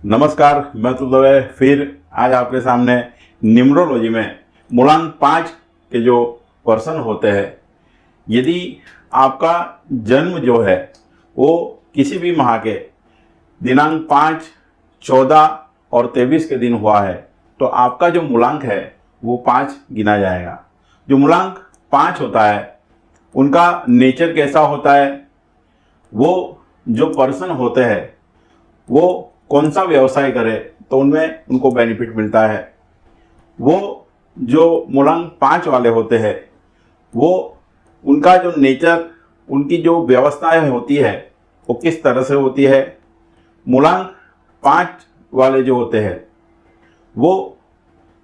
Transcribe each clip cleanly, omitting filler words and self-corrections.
नमस्कार, मैं अतुल दवे फिर आज आपके सामने न्यूमरोलॉजी में मूलांक 5 के जो पर्सन होते हैं, यदि आपका जन्म जो है वो किसी भी माह के दिनांक 5, 14 और 23 के दिन हुआ है तो आपका जो मूलांक है वो 5 गिना जाएगा। जो मूलांक 5 होता है उनका नेचर कैसा होता है, वो जो पर्सन होते हैं वो कौन सा व्यवसाय करे तो उनमें उनको बेनिफिट मिलता है। वो जो मूलांक 5 वाले होते हैं वो उनका जो नेचर, उनकी जो व्यवस्थाएं होती है वो किस तरह से होती है। मूलांक 5 वाले जो होते हैं वो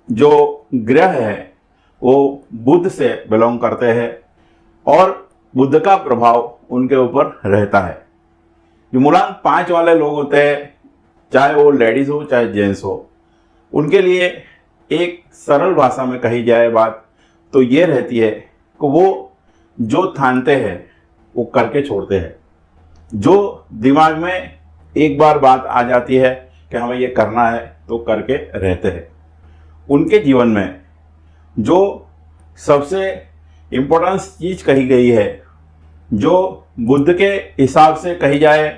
जो ग्रह है वो बुध से बिलोंग करते हैं और बुध का प्रभाव उनके ऊपर रहता है। जो मूलांक 5 वाले लोग होते हैं, चाहे वो लेडीज हो चाहे जेंट्स हो, उनके लिए एक सरल भाषा में कही जाए बात तो ये रहती है कि वो जो ठानते हैं वो करके छोड़ते हैं। जो दिमाग में एक बार बात आ जाती है कि हमें ये करना है तो करके रहते हैं। उनके जीवन में जो सबसे इम्पोर्टेंस चीज़ कही गई है, जो बुद्ध के हिसाब से कही जाए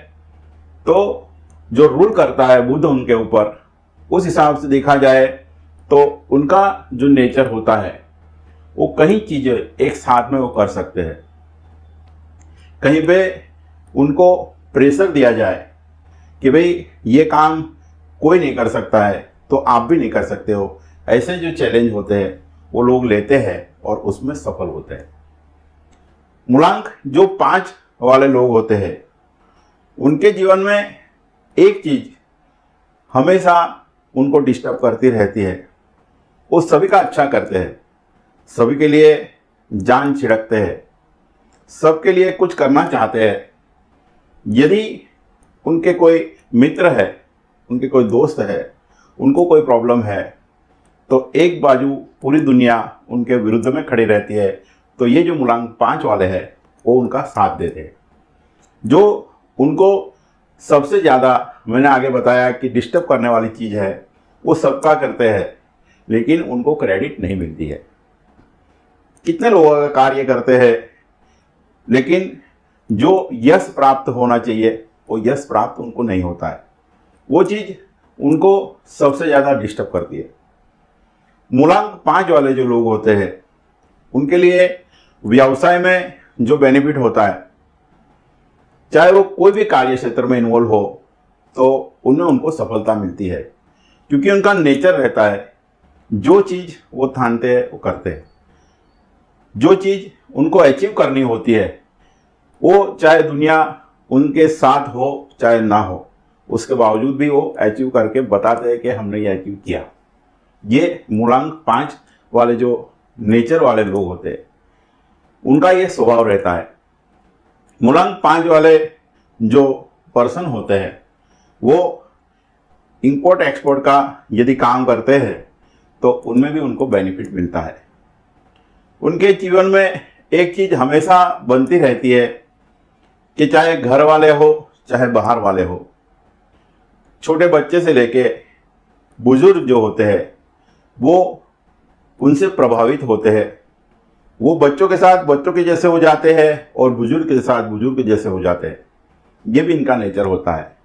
तो जो रूल करता है बुध उनके ऊपर, उस हिसाब से देखा जाए तो उनका जो नेचर होता है वो कई चीज़ें एक साथ में वो कर सकते हैं। कहीं पे उनको प्रेशर दिया जाए कि भाई ये काम कोई नहीं कर सकता है तो आप भी नहीं कर सकते हो, ऐसे जो चैलेंज होते हैं वो लोग लेते हैं और उसमें सफल होते हैं। मूलांक जो 5 वाले लोग होते हैं उनके जीवन में एक चीज हमेशा उनको डिस्टर्ब करती रहती है, वो सभी का अच्छा करते हैं, सभी के लिए जान छिड़कते हैं, सबके लिए कुछ करना चाहते हैं। यदि उनके कोई मित्र है, उनके कोई दोस्त है, उनको कोई प्रॉब्लम है तो एक बाजू पूरी दुनिया उनके विरुद्ध में खड़ी रहती है। तो ये जो मूलांक 5 वाले हैं वो उनका साथ देते हैं। जो उनको सबसे ज़्यादा मैंने आगे बताया कि डिस्टर्ब करने वाली चीज़ है वो सबका करते हैं लेकिन उनको क्रेडिट नहीं मिलती है। कितने लोगों का कार्य करते हैं लेकिन जो यश प्राप्त होना चाहिए वो यश प्राप्त उनको नहीं होता है, वो चीज़ उनको सबसे ज़्यादा डिस्टर्ब करती है। मूलांक 5 वाले जो लोग होते हैं उनके लिए व्यवसाय में जो बेनिफिट होता है, चाहे वो कोई भी कार्य क्षेत्र में इन्वॉल्व हो तो उनमें उनको सफलता मिलती है, क्योंकि उनका नेचर रहता है जो चीज़ वो ठानते हैं वो करते हैं। जो चीज़ उनको अचीव करनी होती है वो चाहे दुनिया उनके साथ हो चाहे ना हो, उसके बावजूद भी वो अचीव करके बताते हैं कि हमने ये अचीव किया। ये मूलांक 5 वाले जो नेचर वाले लोग होते हैं उनका ये स्वभाव रहता है। मूलांक 5 वाले जो पर्सन होते हैं वो इंपोर्ट एक्सपोर्ट का यदि काम करते हैं तो उनमें भी उनको बेनिफिट मिलता है। उनके जीवन में एक चीज़ हमेशा बनती रहती है कि चाहे घर वाले हो चाहे बाहर वाले हो, छोटे बच्चे से लेके बुजुर्ग जो होते हैं वो उनसे प्रभावित होते हैं। वो बच्चों के साथ बच्चों के जैसे हो जाते हैं और बुजुर्ग के साथ बुजुर्ग के जैसे हो जाते हैं। ये भी इनका नेचर होता है।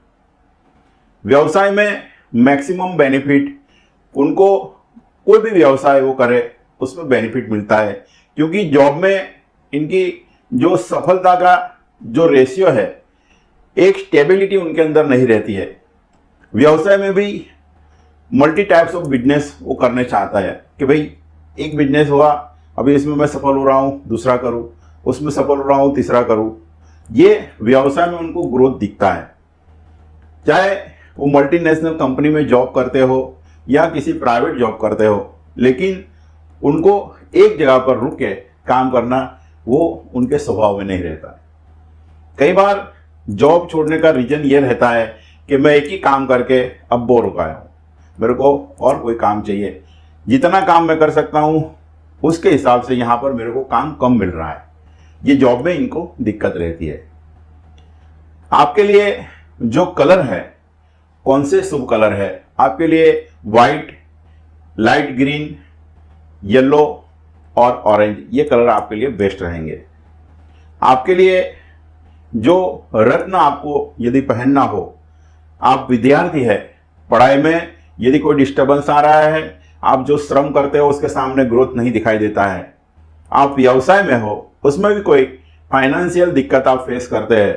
व्यवसाय में मैक्सिमम बेनिफिट उनको, कोई भी व्यवसाय वो करे उसमें बेनिफिट मिलता है, क्योंकि जॉब में इनकी जो सफलता का जो रेशियो है, एक स्टेबिलिटी उनके अंदर नहीं रहती है। व्यवसाय में भी मल्टी टाइप्स ऑफ बिजनेस वो करने चाहता है कि भाई एक बिजनेस हुआ, अभी इसमें मैं सफल हो रहा हूँ दूसरा करूँ, उसमें सफल हो रहा हूँ तीसरा करूँ। ये व्यवसाय में उनको ग्रोथ दिखता है। चाहे वो मल्टीनेशनल कंपनी में जॉब करते हो या किसी प्राइवेट जॉब करते हो, लेकिन उनको एक जगह पर रुक के काम करना वो उनके स्वभाव में नहीं रहता है। कई बार जॉब छोड़ने का रीज़न ये रहता है कि मैं एक ही काम करके अब बोर हो गया हूँ, मेरे को और कोई काम चाहिए, जितना काम मैं कर सकता हूँ उसके हिसाब से यहाँ पर मेरे को काम कम मिल रहा है। ये जॉब में इनको दिक्कत रहती है। आपके लिए जो कलर है कौन से शुभ कलर है आपके लिए। वाइट, लाइट ग्रीन, येलो और ऑरेंज, ये कलर आपके लिए बेस्ट रहेंगे। आपके लिए जो रत्न आपको यदि पहनना हो, आप विद्यार्थी है, पढ़ाई में यदि कोई डिस्टर्बेंस आ रहा है, आप जो श्रम करते हो उसके सामने ग्रोथ नहीं दिखाई देता है, आप व्यवसाय में हो उसमें भी कोई फाइनेंशियल दिक्कत आप फेस करते हैं,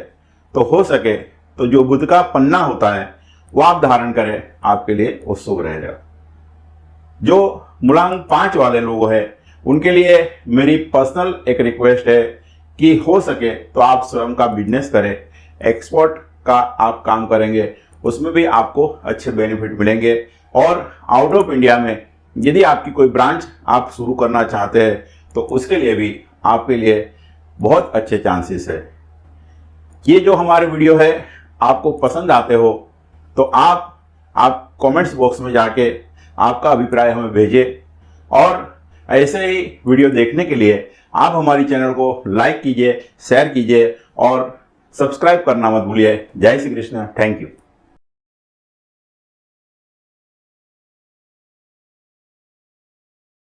तो हो सके तो जो बुध का पन्ना होता है वो आप धारण करें, आपके लिए वो शुभ रहेगा। जो मूलांक 5 वाले लोग हैं उनके लिए मेरी पर्सनल एक रिक्वेस्ट है कि हो सके तो आप स्वयं का बिजनेस करें, एक्सपोर्ट का आप काम करेंगे, उसमें भी आपको अच्छे बेनिफिट मिलेंगे। और आउट ऑफ इंडिया में यदि आपकी कोई ब्रांच आप शुरू करना चाहते हैं तो उसके लिए भी आपके लिए बहुत अच्छे चांसेस है। ये जो हमारे वीडियो है आपको पसंद आते हो तो आप कमेंट्स बॉक्स में जाके आपका अभिप्राय हमें भेजें। और ऐसे ही वीडियो देखने के लिए आप हमारी चैनल को लाइक कीजिए, शेयर कीजिए और सब्सक्राइब करना मत भूलिए। जय श्री कृष्ण, थैंक यू।